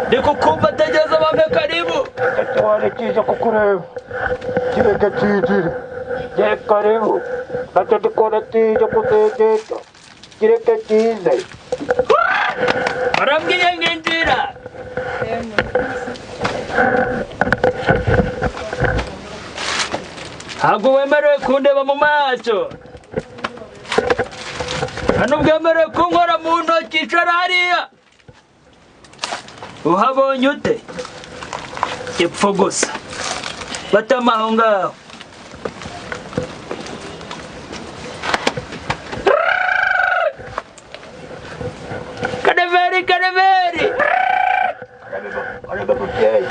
Ndiko kumva tegeza bambe karibu. Wale kije kukureba. Kireke kijire. Je karibu. Bato dikora tije kutegeta. Kireke kize. Barambwiye ngendira. Ntabwo wemerewe kundeba mu maso. Hano bwemerewe kunkora mu ntoki, icara hariya. Uhabonye ute? Epfo gusa. Batama aho ngaho. Kadaveri. Arebe mubyeyi.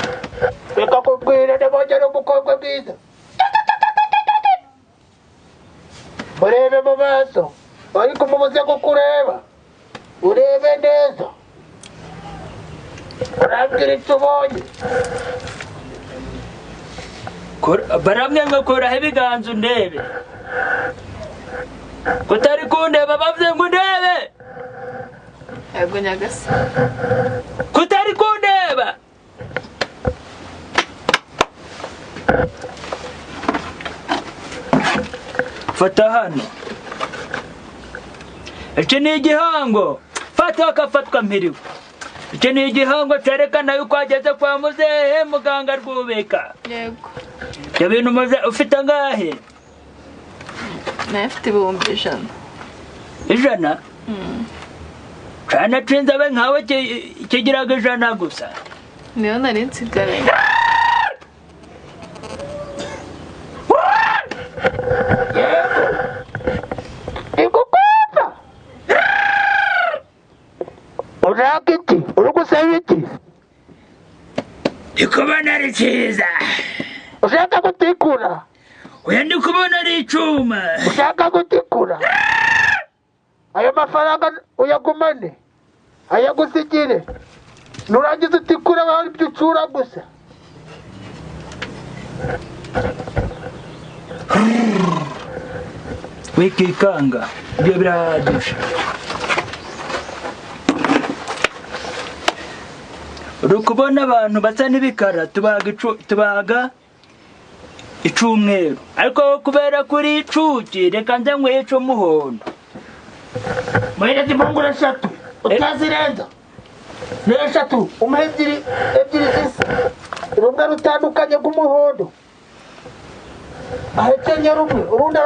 Reka kubwira ndabonye n'umukobwa mwiza. Murebe mu maso. Ariko mubuze kukureba. Urebe neza. Urambwira icyo ubonye. Baramwe ngo kuraho ibiganza undebe. Kutari kundeba bavuze ngo undebe. Yego nyagasa. Kutari kundeba. Fata hano. Iki ni igihango. Fata wakafatwa mpiriwe. Iki ni igihango cyerekana yuko ageze kwa muzehe muganga Rwubika. Yego. Ibyo bintu muze ufite angahe? Nafite 100. 100? Cyane twinzabe nkawe kigiraga 100 gusa. Niyo nari nsigaranye. Uraka iki? Uri gusaba iki? Ndikubona ari cyiza. Ushaka gutikura? Oya ndikubona ari icyuma. Ushaka gutikura? Ayo mafaranga uyagumane. Ayagusigire. Nurangiza utikura wawe ibyo ucura gusa. Wikikanga. Ibyo birahagije. Urukubona abantu basa n'ibikara tubaga icumweru. Ariko kubera kuri icuki reka nze nkwiye icumuhondo. Muhereze impungure 3. Utazirenza. Ni 3. Umuhe ebyiri zisa. Rumwe rutandukanye rw'umuhondo. Ahekenye rumwe. Urundi